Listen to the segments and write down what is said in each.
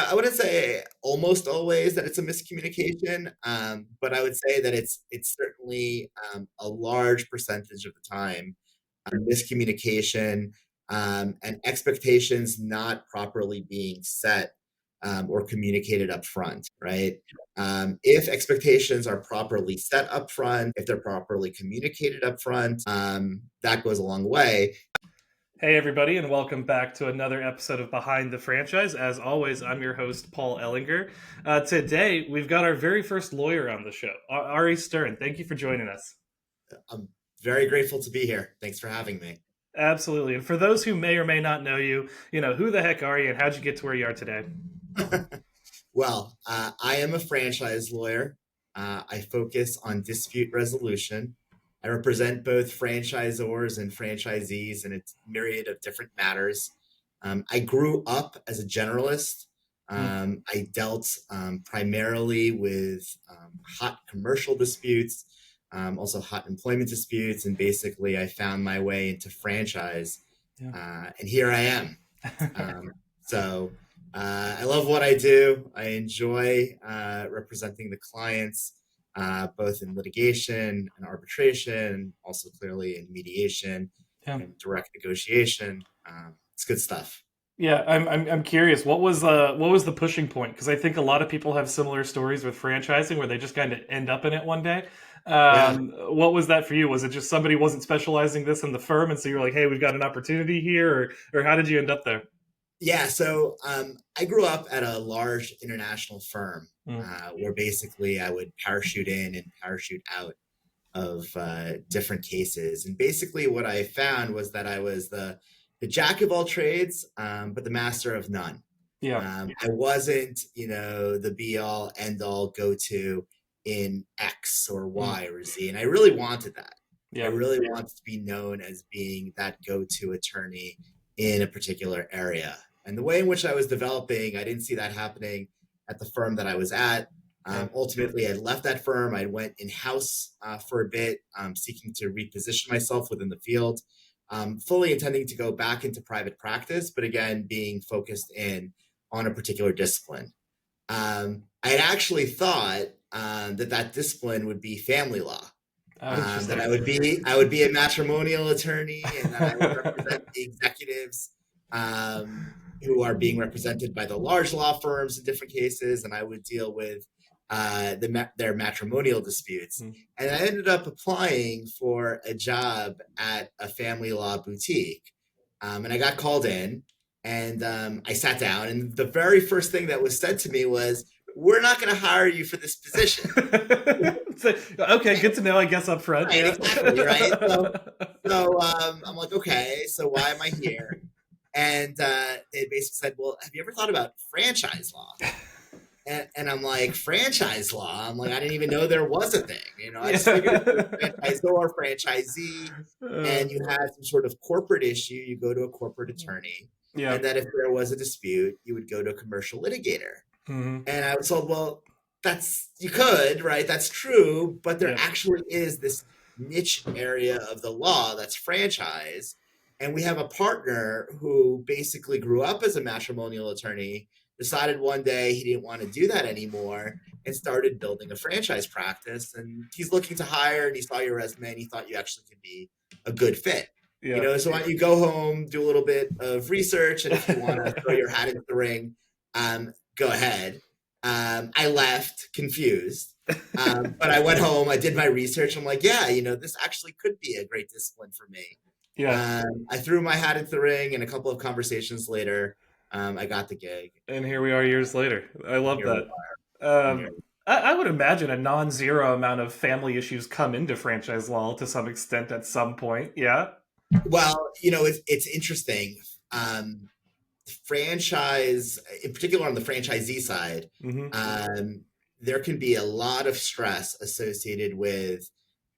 I wouldn't say almost always that it's a miscommunication, but I would say that it's certainly a large percentage of the time miscommunication and expectations not properly being set or communicated up front, right? If expectations are properly set up front, if they're properly communicated up front, that goes a long way. Hey, everybody, and welcome back to another episode of Behind the Franchise. As always, I'm your host, Paul Ehlinger. Today, we've got our very first lawyer on the show, Ari Stern. Thank you for joining us. I'm very grateful to be here. Thanks for having me. Absolutely. And for those who may or may not know you, who the heck are you and how'd you get to where you are today? Well, I am a franchise lawyer. I focus on dispute resolution. I represent both franchisors and franchisees in a myriad of different matters. I grew up as a generalist. I dealt primarily with hot commercial disputes, also hot employment disputes, and basically I found my way into franchise, and here I am. So I love what I do. I enjoy representing the clients, both in litigation and arbitration, also clearly in mediation and direct negotiation. It's good stuff. Yeah, I'm curious. What was the pushing point? Because I think a lot of people have similar stories with franchising where they just kind of end up in it one day. What was that for you? Was it just somebody wasn't specializing this in the firm, and so you're like, "Hey, we've got an opportunity here," or how did you end up there? Yeah, so I grew up at a large international firm where basically I would parachute in and parachute out of different cases. And basically what I found was that I was the jack of all trades, but the master of none. I wasn't, the be all, end all, go to in X or Y or Z. And I really wanted that. I really wanted to be known as being that go-to attorney in a particular area. And the way in which I was developing, I didn't see that happening at the firm that I was at. Ultimately, I left that firm. I went in-house for a bit, seeking to reposition myself within the field, fully intending to go back into private practice, but again, being focused in on a particular discipline. I had actually thought that discipline would be family law. That I would be a matrimonial attorney, and that I would represent the executives who are being represented by the large law firms in different cases, and I would deal with their matrimonial disputes. And I ended up applying for a job at a family law boutique, and I got called in, and I sat down, and the very first thing that was said to me was, "We're not going to hire you for this position." Okay, good to know, I guess, up front. Right, exactly, right? So I'm like, okay, so why am I here? And they basically said, well, have you ever thought about franchise law? And I'm like, franchise law? I'm like, I didn't even know there was a thing. I just figured franchisor, franchisee, and you had some sort of corporate issue, you go to a corporate attorney. And that if there was a dispute, you would go to a commercial litigator. And I was told, well, you could, right? That's true, but there actually is this niche area of the law that's franchise. And we have a partner who basically grew up as a matrimonial attorney, decided one day he didn't want to do that anymore, and started building a franchise practice. And he's looking to hire, and he saw your resume, and he thought you actually could be a good fit. So why don't you go home, do a little bit of research, and if you want to throw your hat into the ring, go ahead. I left confused, but I went home, I did my research. I'm like, yeah, this actually could be a great discipline for me. I threw my hat into the ring, and a couple of conversations later, I got the gig. And here we are years later. I love that. I would imagine a non-zero amount of family issues come into franchise law to some extent at some point. Yeah. Well, it's interesting. Franchise, in particular on the franchisee side, there can be a lot of stress associated with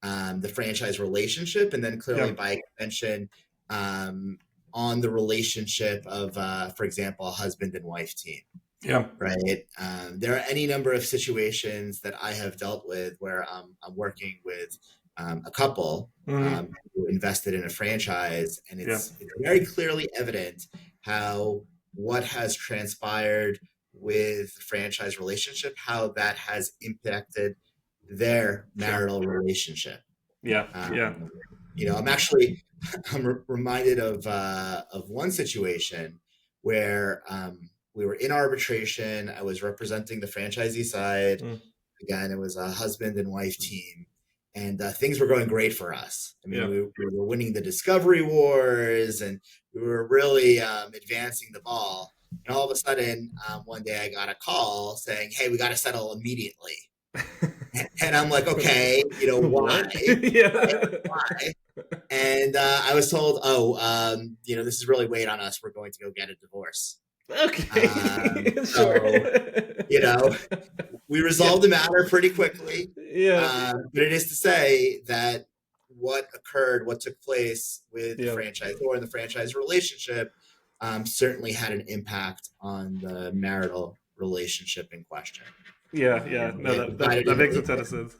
the franchise relationship, and then clearly by extension on the relationship of, for example, a husband and wife team. Right. There are any number of situations that I have dealt with where I'm working with a couple who invested in a franchise, and it's very clearly evident how what has transpired with the franchise relationship, how that has impacted their marital relationship. Yeah. I'm reminded of one situation where we were in arbitration. I was representing the franchisee side. Again, it was a husband and wife team, and things were going great for us. I mean, we were winning the discovery wars, and we were really advancing the ball. And all of a sudden, one day I got a call saying, "Hey, we got to settle immediately." And I'm like, "Okay, why? Why?" And I was told, this is really weighing on us. We're going to go get a divorce. Okay. So, we resolved the matter pretty quickly. But it is to say that what took place with the franchisor and the franchise relationship certainly had an impact on the marital relationship in question. No, that makes a ton of sense.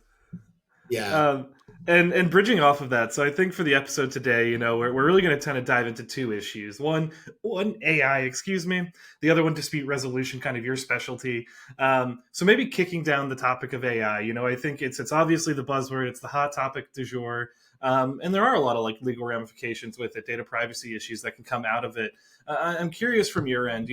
Yeah. And bridging off of that, so I think for the episode today, we're really going to kind of dive into two issues. One AI, excuse me. The other one, dispute resolution, kind of your specialty. So maybe kicking down the topic of AI. I think it's obviously the buzzword. It's the hot topic du jour. And there are a lot of legal ramifications with it, data privacy issues that can come out of it. I'm curious from your end,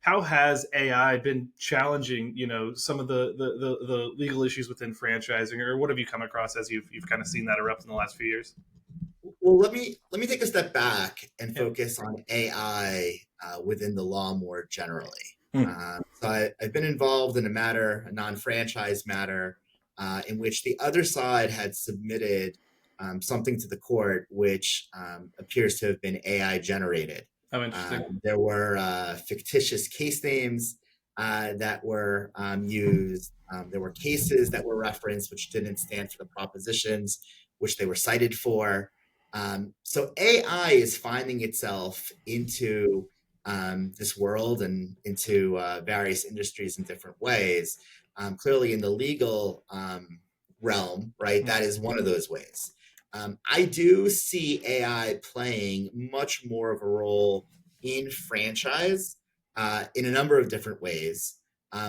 how has AI been challenging, some of the legal issues within franchising, or what have you come across as you've kind of seen that erupt in the last few years? Well, let me take a step back and focus on AI within the law more generally. So I've been involved in a non-franchise matter, in which the other side had submitted something to the court, which appears to have been AI generated. Oh, interesting. There were fictitious case names that were used. There were cases that were referenced which didn't stand for the propositions which they were cited for. So AI is finding itself into this world and into various industries in different ways. Clearly, in the legal realm, right, that is one of those ways. I do see AI playing much more of a role in franchise in a number of different ways.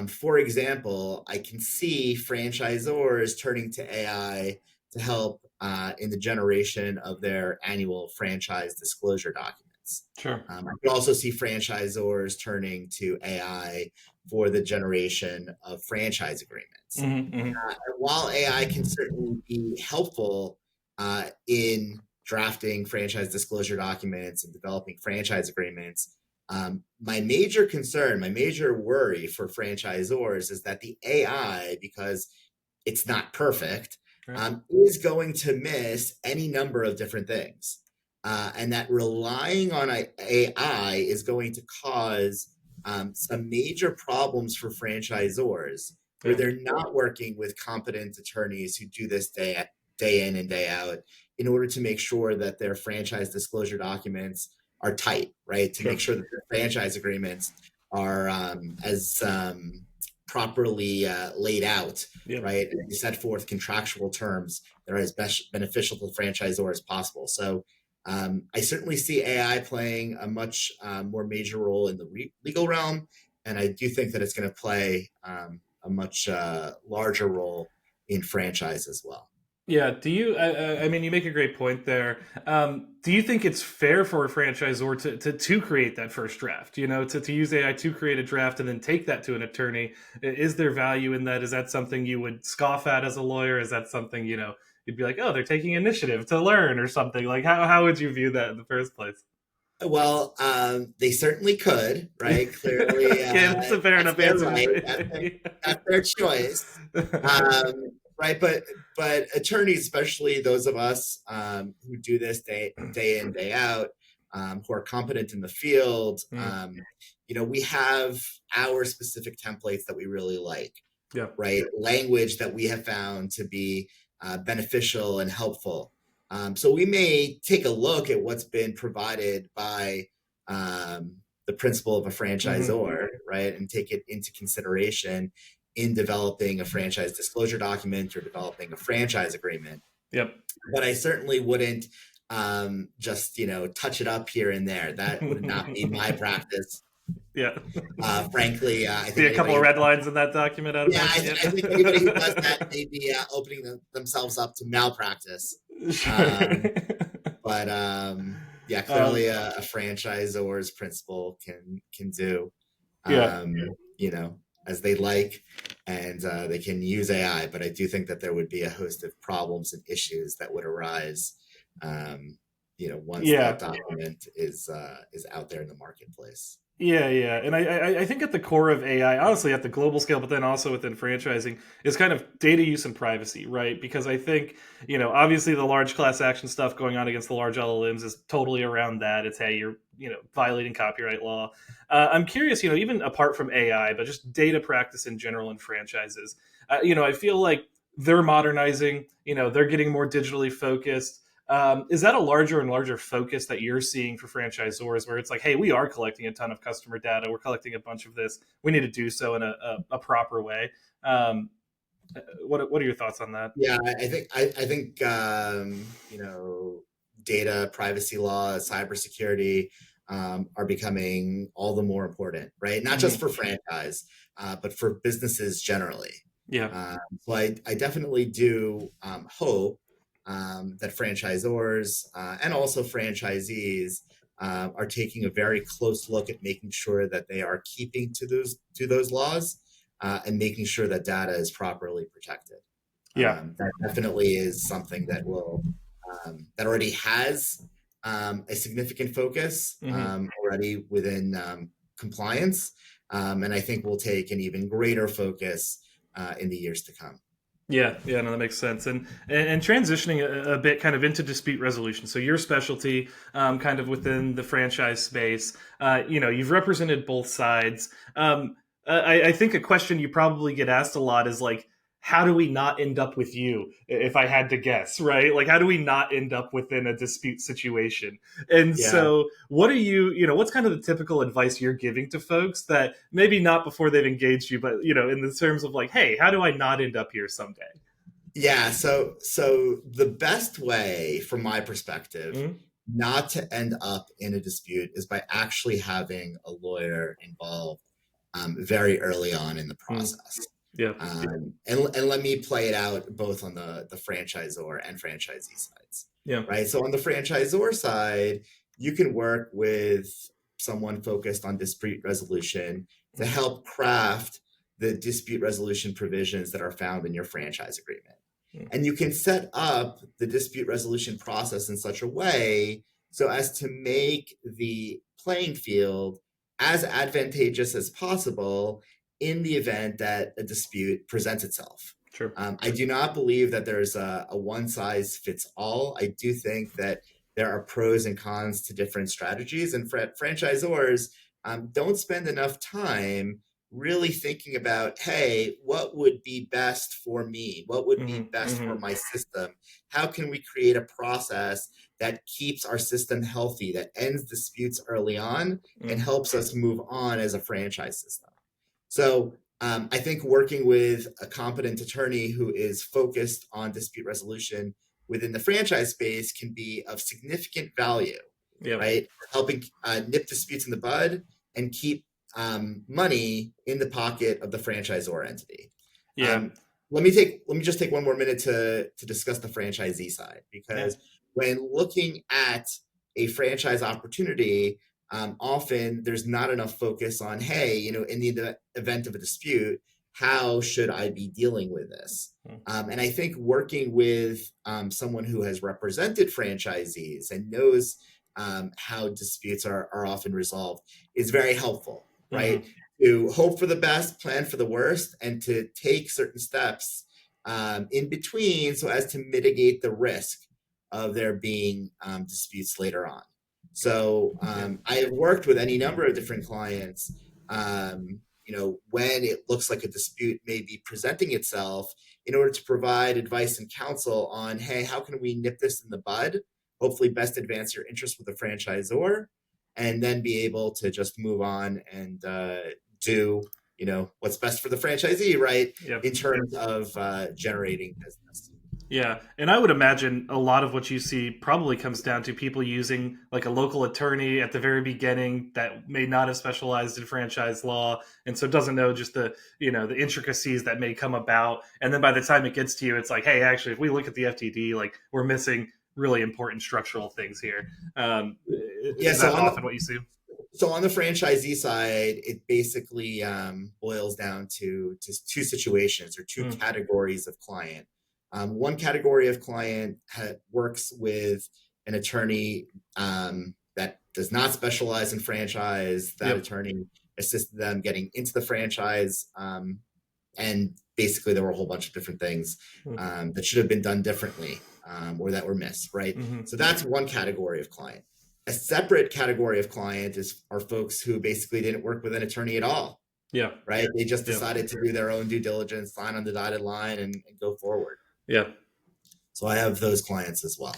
For example, I can see franchisors turning to AI to help in the generation of their annual franchise disclosure documents. Sure. I could also see franchisors turning to AI for the generation of franchise agreements. While AI can certainly be helpful in drafting franchise disclosure documents and developing franchise agreements, my major concern, my major worry for franchisors is that the AI, because it's not perfect, is going to miss any number of different things. And that relying on AI is going to cause some major problems for franchisors where they're not working with competent attorneys who do this day in and day out in order to make sure that their franchise disclosure documents are tight, right? To make sure that their franchise agreements are as properly laid out, right? And set forth contractual terms that are as best beneficial to the franchisor as possible. So I certainly see AI playing a much more major role in the legal realm, and I do think that it's going to play a much larger role in franchise as well. Yeah. Do you? I mean, you make a great point there. Do you think it's fair for a franchisor to create that first draft? To use AI to create a draft and then take that to an attorney? Is there value in that? Is that something you would scoff at as a lawyer? Is that something you'd be like, oh, they're taking initiative to learn or something? Like, how would you view that in the first place? Well, they certainly could, right? Clearly, that's a fair enough answer. Right? That's their choice. Right, but attorneys, especially those of us who do this day in, day out, who are competent in the field, we have our specific templates that we really like, right? Language that we have found to be beneficial and helpful. So we may take a look at what's been provided by the principal of a franchisor, right, and take it into consideration in developing a franchise disclosure document or developing a franchise agreement. But I certainly wouldn't just, touch it up here and there. That would not be my practice. Yeah. Frankly, I See think a couple anybody of who red lines in that document, I'd yeah, imagine. I think anybody who does that may be opening themselves up to malpractice. Sure. Um, but yeah, um, clearly a franchisor's principal can do yeah. um, you know, as they like, and they can use AI. But I do think that there would be a host of problems and issues that would arise, um, once Yeah. that document is out there in the marketplace. Yeah, yeah, and I think at the core of AI, honestly, at the global scale, but then also within franchising, is kind of data use and privacy, right? Because I think obviously the large class action stuff going on against the large LLMs is totally around that. It's hey, you're violating copyright law. I'm curious, even apart from AI, but just data practice in general in franchises. I feel like they're modernizing. They're getting more digitally focused. Is that a larger and larger focus that you're seeing for franchisors where it's like, hey, we are collecting a ton of customer data. We're collecting a bunch of this. We need to do so in a proper way. Um, what are your thoughts on that? Yeah, I think data privacy laws, cybersecurity are becoming all the more important, right? Not just Hmm. for franchise, but for businesses generally. Yeah. So I definitely do hope that franchisors and also franchisees are taking a very close look at making sure that they are keeping to those laws and making sure that data is properly protected. Yeah. That definitely is something that already has a significant focus Hmm. already within compliance, and I think will take an even greater focus in the years to come. Yeah, yeah, no, that makes sense. And transitioning a bit kind of into dispute resolution. So your specialty, kind of within the franchise space, you've represented both sides. I think a question you probably get asked a lot is like, how do we not end up with you? If I had to guess, right? Like, how do we not end up within a dispute situation? And Yeah, so, what are what's kind of the typical advice you're giving to folks that maybe not before they've engaged you, but in the terms of like, hey, how do I not end up here someday? yeah. So the best way, from my perspective, Mhm. not to end up in a dispute is by actually having a lawyer involved very early on in the Mm. process. Yeah. And let me play it out both on the franchisor and franchisee sides, Yeah. right? So on the franchisor side, you can work with someone focused on dispute resolution to Mm. help craft the dispute resolution provisions that are found in your franchise agreement. Mm. And you can set up the dispute resolution process in such a way so as to make the playing field as advantageous as possible in the event that a dispute presents itself. Sure. I do not believe that there's a one size fits all. I do think that there are pros and cons to different strategies, and franchisors don't spend enough time really thinking about, hey, what would be best for me? What would be Hmm. best for Hmm. my system? How can we create a process that keeps our system healthy, that ends disputes early on, and Mm. helps us move on as a franchise system? So I think working with a competent attorney who is focused on dispute resolution within the franchise space can be of significant value, Yeah. right? Helping nip disputes in the bud and keep money in the pocket of the franchisor entity. Yeah. Um, let me just take one more minute to discuss the franchisee side, Yeah. because when looking at a franchise opportunity, often there's not enough focus on, hey, in the event of a dispute, how should I be dealing with this? Mm. And I think working with someone who has represented franchisees and knows how disputes are often resolved is very helpful, right? Hmm. To hope for the best, plan for the worst, and to take certain steps in between so as to mitigate the risk of there being disputes later on. So Yeah. I have worked with any number of different clients. When it looks like a dispute may be presenting itself, in order to provide advice and counsel on, hey, how can we nip this in the bud? Hopefully, best advance your interest with the franchisor, and then be able to just move on and do what's best for the franchisee, right? Yeah. In terms of generating business. Yeah, and I would imagine a lot of what you see probably comes down to people using like a local attorney at the very beginning that may not have specialized in franchise law, and so doesn't know just the the intricacies that may come about. And then by the time it gets to you, it's like, hey, actually, if we look at the FTD, like we're missing really important structural things here. Yeah. Is that often what you see? So on the franchisee side, it basically boils down to just two situations or two Mm, categories of client. One category of client works with an attorney that does not specialize in franchise. That yep. attorney assisted them getting into the franchise, and basically there were a whole bunch of different things Mm, that should have been done differently, or that were missed, right? mm-hmm. So that's one category of client. A separate category of client are folks who basically didn't work with an attorney at all, Yeah. right? They just Yeah. decided to do their own due diligence, sign on the dotted line, and go forward. Yeah. So I have those clients as well.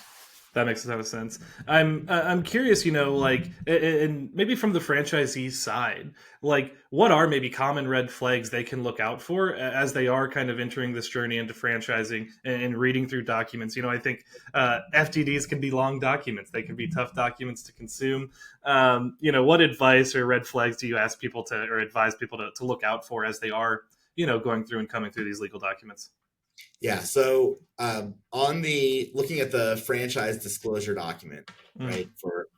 That makes a ton of sense. I'm curious, like, and maybe from the franchisee side, like, what are maybe common red flags they can look out for as they are kind of entering this journey into franchising and reading through documents. I think FTDs can be long documents; they can be tough documents to consume. What advice or red flags do you ask people to or advise people to look out for as they are, going through and coming through these legal documents? Yeah. So on the looking at the franchise disclosure document, Mm, right,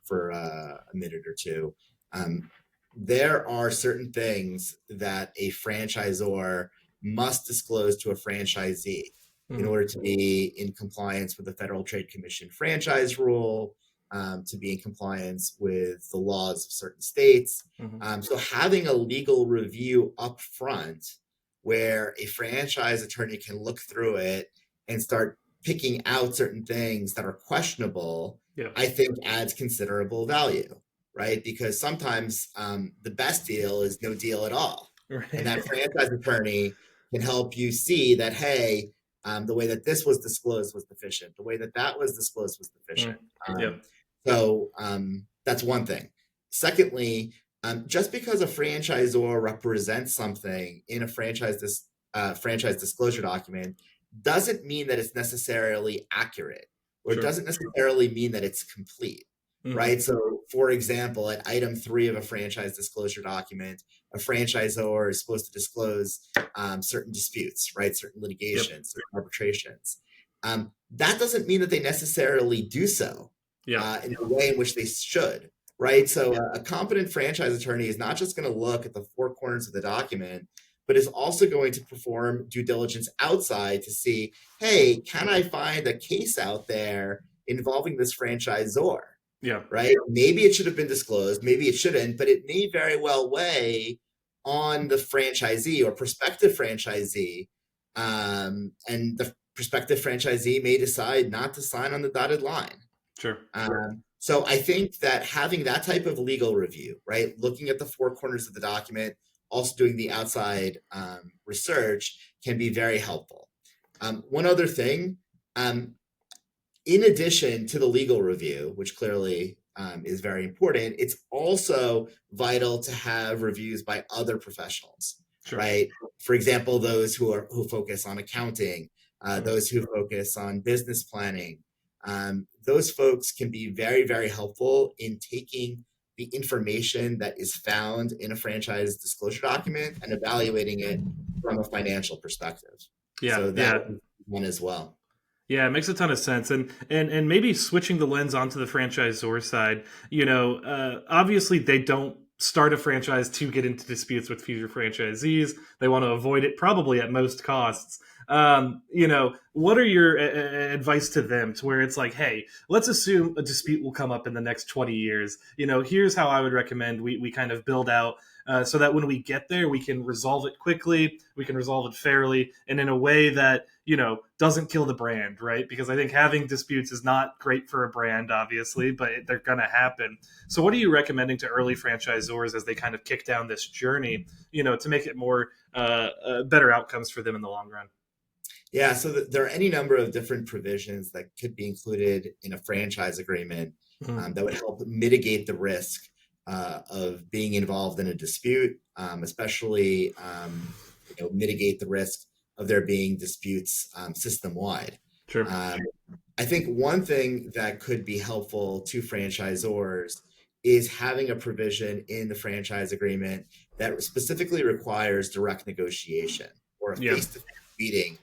for a minute or two, um, there are certain things that a franchisor must disclose to a franchisee in mm, order to be in compliance with the Federal Trade Commission franchise rule, to be in compliance with the laws of certain states. mm, So having a legal review up front where a franchise attorney can look through it and start picking out certain things that are questionable, yeah. I think adds considerable value, right? Because sometimes the best deal is no deal at all. And Right. that franchise attorney can help you see that, hey, the way that this was disclosed was deficient. The way that that was disclosed was Mm, deficient. yeah. That's one thing. Secondly, just because a franchisor represents something in a franchise disclosure document doesn't mean that it's necessarily accurate, or it Sure. doesn't necessarily mean that it's complete, Hmm. right? So, for example, at item 3 of a franchise disclosure document, a franchisor is supposed to disclose certain disputes, right? Certain Yep. litigations, certain arbitrations. That doesn't mean that they necessarily do so Yeah. in the way in which they should, right? So a competent franchise attorney is not just going to look at the four corners of the document, but is also going to perform due diligence outside to see, hey, can I find a case out there involving this franchisor, Yeah. right? Maybe it should have been disclosed, maybe it shouldn't, but it may very well weigh on the franchisee or prospective franchisee. And the prospective franchisee may decide not to sign on the dotted line. Sure. So I think that having that type of legal review, right, looking at the four corners of the document, also doing the outside research can be very helpful. One other thing, um, in addition to the legal review, which clearly is very important, it's also vital to have reviews by other professionals, Sure. right? For example, those who focus on accounting, Mm, those who focus on business planning. Those folks can be very, very helpful in taking the information that is found in a franchise disclosure document and evaluating it from a financial perspective. yeah. So that Yeah. is one as well. Yeah, it makes a ton of sense, and maybe switching the lens onto the franchisor side. Obviously they don't start a franchise to get into disputes with future franchisees. They want to avoid it probably at most costs. What are your advice to them to where it's like, hey, let's assume a dispute will come up in the next 20 years. Here's how I would recommend we kind of build out so that when we get there, we can resolve it quickly, we can resolve it fairly, and in a way that doesn't kill the brand, right? Because I think having disputes is not great for a brand, obviously, but they're going to happen. So, what are you recommending to early franchisors as they kind of kick down this journey, to make it more better outcomes for them in the long run? Yeah, so there are any number of different provisions that could be included in a franchise agreement Mhm. that would help mitigate the risk of being involved in a dispute, especially mitigate the risk of there being disputes system wide. Sure. I think one thing that could be helpful to franchisors is having a provision in the franchise agreement that specifically requires direct negotiation or a Yeah. face-to-face meeting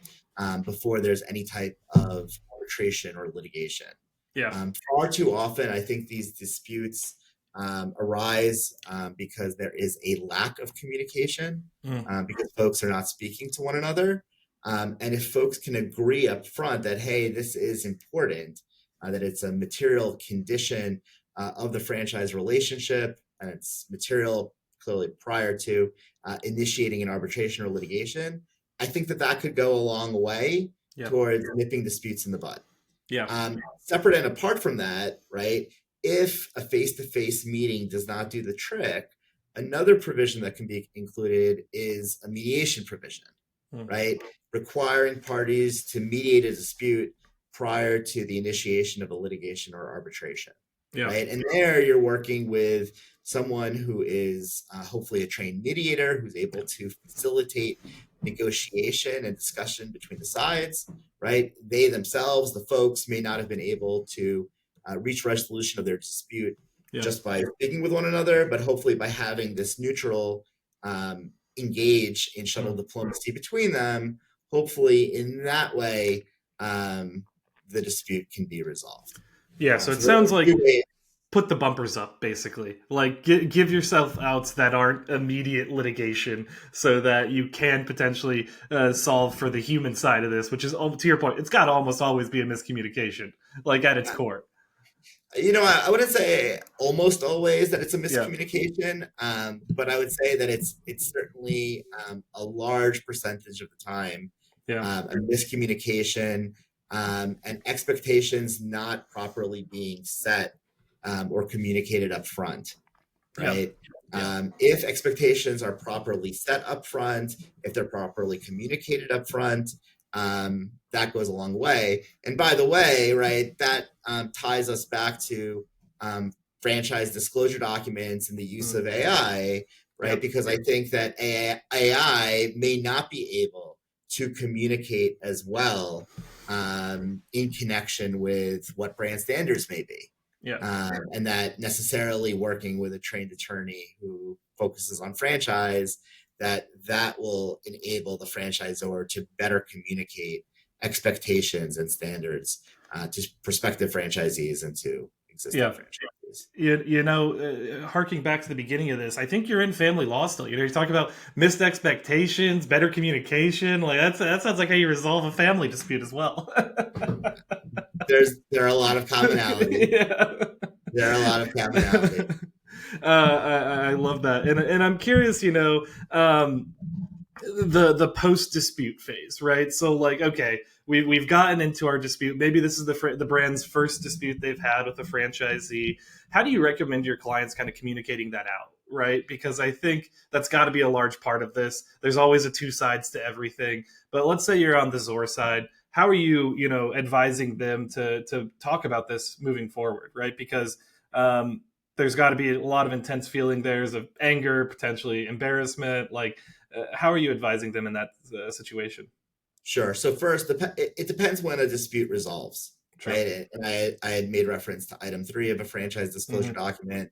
before there's any type of arbitration or litigation. Yeah. Far too often, I think these disputes arise because there is a lack of communication, because folks are not speaking to one another. And if folks can agree up front that, hey, this is important, that it's a material condition of the franchise relationship, and it's material clearly prior to initiating an arbitration or litigation, I think that that could go a long way towards nipping disputes in the bud. Yeah. Separate and apart from that, right, if a face-to-face meeting does not do the trick, another provision that can be included is a mediation provision, right? Requiring parties to mediate a dispute prior to the initiation of a litigation or arbitration, right? And there you're working with someone who is hopefully a trained mediator who's able to facilitate negotiation and discussion between the sides, right? They themselves, the folks, may not have been able to reach resolution of their dispute just by speaking with one another, but hopefully by having this neutral engage in shuttle diplomacy between them, hopefully in that way, the dispute can be resolved. Yeah, so it sounds like put the bumpers up, basically. Like, give yourself outs that aren't immediate litigation so that you can potentially solve for the human side of this, which is, to your point, it's got to almost always be a miscommunication, like at its core. You know, I wouldn't say almost always that it's a miscommunication, but I would say that it's certainly a large percentage of the time a miscommunication and expectations not properly being set or communicated up front, right? If expectations are properly set up front, if they're properly communicated up front, that goes a long way. And by the way, right, that ties us back to franchise disclosure documents and the use of AI, right? Because I think that AI may not be able to communicate as well in connection with what brand standards may be. And that necessarily working with a trained attorney who focuses on franchise, that will enable the franchisor to better communicate expectations and standards to prospective franchisees and to existing franchisees. You know, harking back to the beginning of this, I think you're in family law still. You know, you're talking about missed expectations, better communication. Like that sounds like how you resolve a family dispute as well. There are a lot of commonality. There are a lot of commonality. I love that, and I'm curious. You know, the post dispute phase, right? So, like, okay, we've gotten into our dispute. Maybe this is the brand's first dispute they've had with a franchisee. How do you recommend your clients kind of communicating that out, right? Because I think that's got to be a large part of this. There's always a two sides to everything. But let's say you're on the Zor side. How are you, you know, advising them to talk about this moving forward, right? Because there's got to be a lot of intense feeling. There's of anger, potentially embarrassment. Like, how are you advising them in that situation? Sure. So first, it depends when a dispute resolves, right? And I had made reference to item 3 of a franchise disclosure document.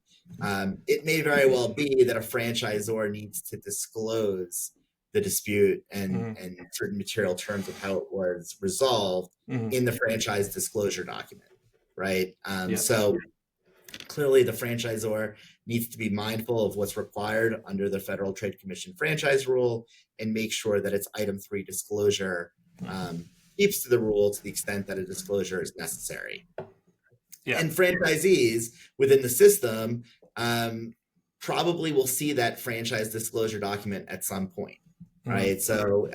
It may very well be that a franchisor needs to disclose the dispute and certain material terms of how it was resolved in the franchise disclosure document, right? So clearly the franchisor needs to be mindful of what's required under the Federal Trade Commission franchise rule and make sure that its item 3 disclosure keeps to the rule to the extent that a disclosure is necessary. And franchisees within the system probably will see that franchise disclosure document at some point, right? So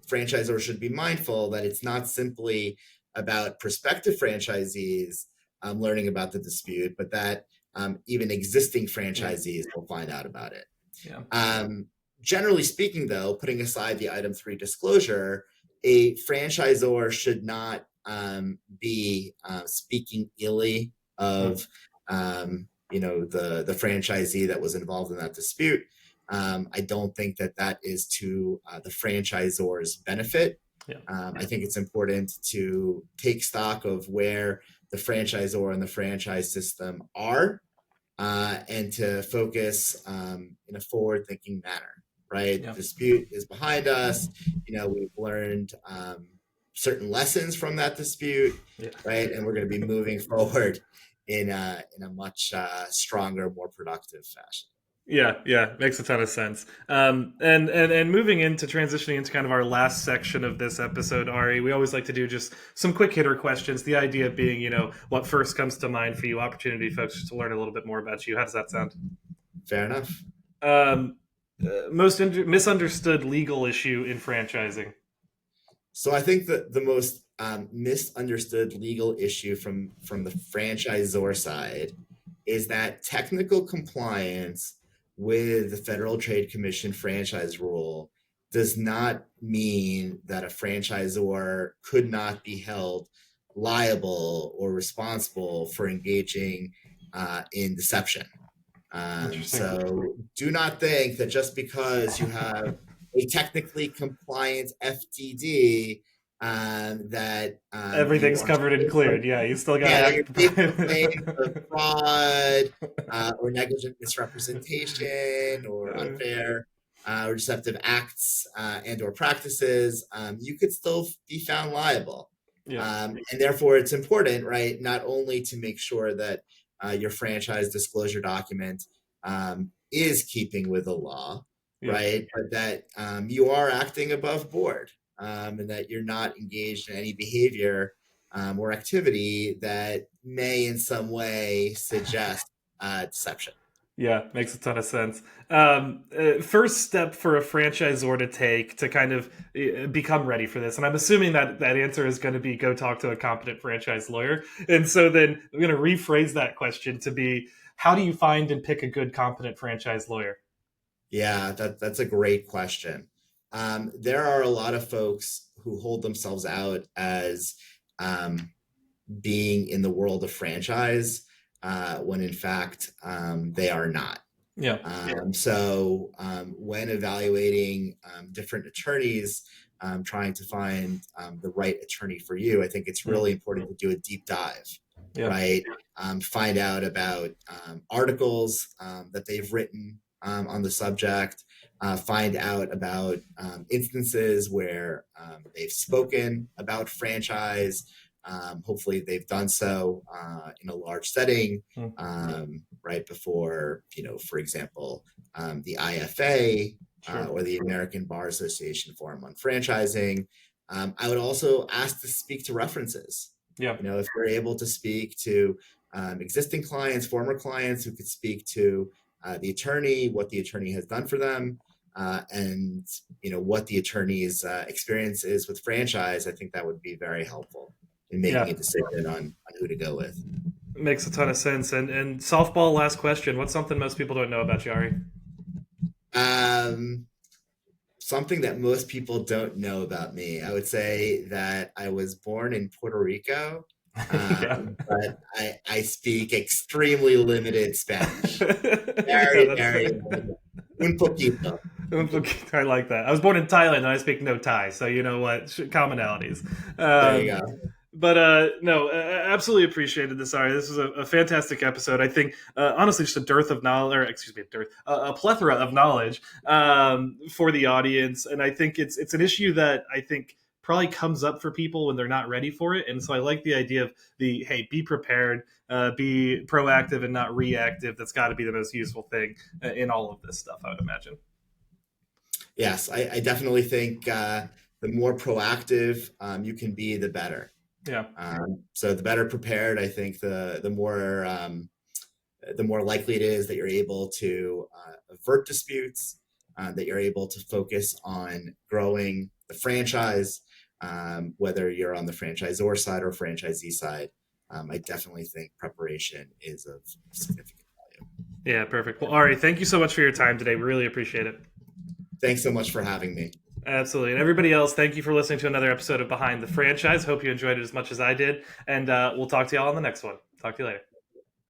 franchisors should be mindful that it's not simply about prospective franchisees learning about the dispute, but that even existing franchisees will find out about it. Generally speaking, though, putting aside the item 3 disclosure, a franchisor should not be speaking illy of the franchisee that was involved in that dispute. I don't think that is to the franchisor's benefit. I think it's important to take stock of where the franchisor and the franchise system are, and to focus in a forward-thinking manner, right? The dispute is behind us. We've learned certain lessons from that dispute, right? And we're going to be moving forward in a much stronger, more productive fashion. Yeah, makes a ton of sense. And moving into transitioning into kind of our last section of this episode, Ari, we always like to do just some quick hitter questions. The idea being, what first comes to mind for you, opportunity folks to learn a little bit more about you. How does that sound? Fair enough. Most misunderstood legal issue in franchising. So I think that the most misunderstood legal issue from the franchisor side is that technical compliance with the Federal Trade Commission franchise rule does not mean that a franchisor could not be held liable or responsible for engaging in deception. So do not think that just because you have a technically compliant FTD that everything's covered and cleared. Yeah, you still got to act. Claims of fraud or negligent misrepresentation or unfair or deceptive acts and or practices, you could still be found liable. And therefore, it's important, right, not only to make sure that your franchise disclosure document is keeping with the law, right, but that you are acting above board. And that you're not engaged in any behavior or activity that may in some way suggest deception. Yeah, makes a ton of sense. First step for a franchisor to take to kind of become ready for this, and I'm assuming that answer is going to be go talk to a competent franchise lawyer. And so then I'm going to rephrase that question to be, how do you find and pick a good, competent franchise lawyer? Yeah, that's a great question. There are a lot of folks who hold themselves out as being in the world of franchise when in fact they are not. So when evaluating different attorneys, trying to find the right attorney for you, I think it's really important to do a deep dive, right? Find out about articles that they've written on the subject. Find out about instances where they've spoken about franchise. Hopefully they've done so in a large setting, right before, for example, the IFA or the American Bar Association Forum on Franchising. I would also ask to speak to references. If you're able to speak to existing clients, former clients who could speak to the attorney, what the attorney has done for them, and what the attorney's experience is with franchise, I think that would be very helpful in making a decision on who to go with. Makes a ton of sense. And softball, last question. What's something most people don't know about you, Ari? Something that most people don't know about me, I would say that I was born in Puerto Rico, but I speak extremely limited Spanish. Very limited. Un poquito. I like that. I was born in Thailand and I speak no Thai, so you know what? Commonalities. There you go. But no, absolutely appreciated this, Ari. This was a fantastic episode. I think, honestly, just a dearth of knowledge, or excuse me, a plethora of knowledge for the audience. And I think it's an issue that I think probably comes up for people when they're not ready for it. And so I like the idea of hey, be prepared, be proactive and not reactive. That's got to be the most useful thing in all of this stuff, I would imagine. Yes, I definitely think the more proactive you can be, the better. So the better prepared, I think the more likely it is that you're able to avert disputes, that you're able to focus on growing the franchise, whether you're on the franchisor side or franchisee side. I definitely think preparation is of significant value. Yeah, perfect. Well, Ari, thank you so much for your time today. We really appreciate it. Thanks so much for having me. Absolutely. And everybody else, thank you for listening to another episode of Behind the Franchise. Hope you enjoyed it as much as I did. And we'll talk to you all on the next one. Talk to you later.